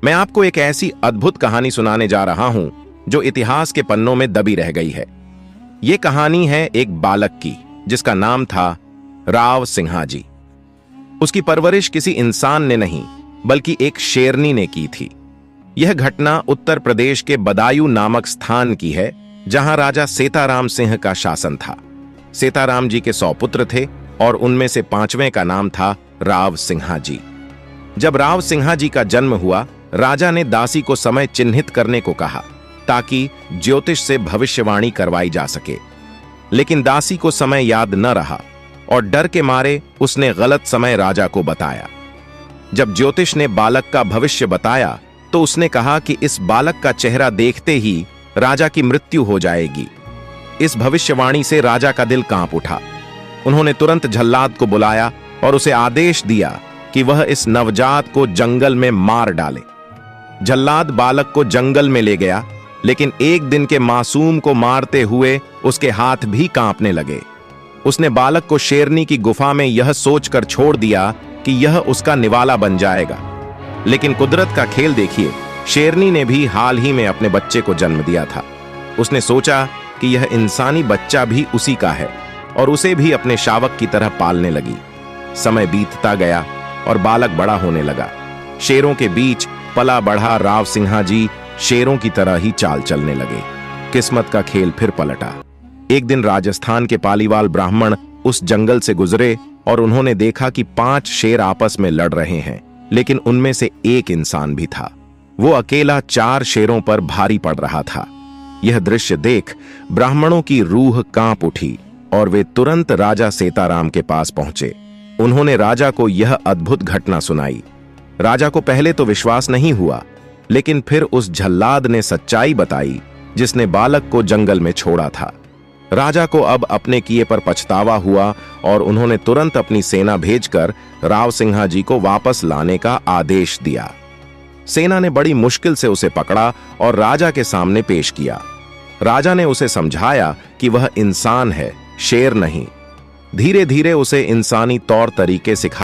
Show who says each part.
Speaker 1: मैं आपको एक ऐसी अद्भुत कहानी सुनाने जा रहा हूं जो इतिहास के पन्नों में दबी रह गई है। ये कहानी है एक बालक की जिसका नाम था राव सिंहाजी। उसकी परवरिश किसी इंसान ने नहीं बल्कि एक शेरनी ने की थी। यह घटना उत्तर प्रदेश के बदायूं नामक स्थान की है जहां राजा सेताराम सिंह का शासन था। सेताराम जी के 100 पुत्र थे और उनमें से 5वें का नाम था राव सिंहाजी। जब राव सिंहाजी का जन्म हुआ, राजा ने दासी को समय चिन्हित करने को कहा ताकि ज्योतिष से भविष्यवाणी करवाई जा सके। लेकिन दासी को समय याद न रहा और डर के मारे उसने गलत समय राजा को बताया। जब ज्योतिष ने बालक का भविष्य बताया तो उसने कहा कि इस बालक का चेहरा देखते ही राजा की मृत्यु हो जाएगी। इस भविष्यवाणी से राजा का दिल कांप उठा। उन्होंने तुरंत झल्लाद को बुलाया और उसे आदेश दिया कि वह इस नवजात को जंगल में मार डाले। झल्लाद बालक को जंगल में ले गया, लेकिन एक दिन के मासूम को मारते हुए उसके हाथ भी कांपने लगे। उसने बालक को शेरनी की गुफा में यह सोचकर छोड़ दिया कि यह उसका निवाला बन जाएगा। लेकिन कुदरत का खेल देखिए, शेरनी ने भी हाल ही में अपने बच्चे को जन्म दिया था। उसने सोचा कि यह इंसानी बच्चा भी उसी का है और उसे भी अपने शावक की तरह पालने लगी। समय बीतता गया और बालक बड़ा होने लगा। शेरों के बीच पला बढ़ा राव सिंहाजी शेरों की तरह ही चाल चलने लगे। किस्मत का खेल फिर पलटा। एक दिन राजस्थान के पालीवाल ब्राह्मण उस जंगल से गुजरे और उन्होंने देखा कि 5 शेर आपस में लड़ रहे हैं, लेकिन उनमें से एक इंसान भी था। वो अकेला 4 शेरों पर भारी पड़ रहा था। यह दृश्य देख ब्राह्मणों की रूह कांप उठी और वे तुरंत राजा सेताराम के पास पहुंचे। उन्होंने राजा को यह अद्भुत घटना सुनाई। राजा को पहले तो विश्वास नहीं हुआ, लेकिन फिर उस झल्लाद ने सच्चाई बताई जिसने बालक को जंगल में छोड़ा था। राजा को अब अपने किए पर पछतावा हुआ और उन्होंने तुरंत अपनी सेना भेजकर राव सिंहाजी को वापस लाने का आदेश दिया। सेना ने बड़ी मुश्किल से उसे पकड़ा और राजा के सामने पेश किया। राजा ने उसे समझाया कि वह इंसान है, शेर नहीं। धीरे धीरे उसे इंसानी तौर तरीके सिखा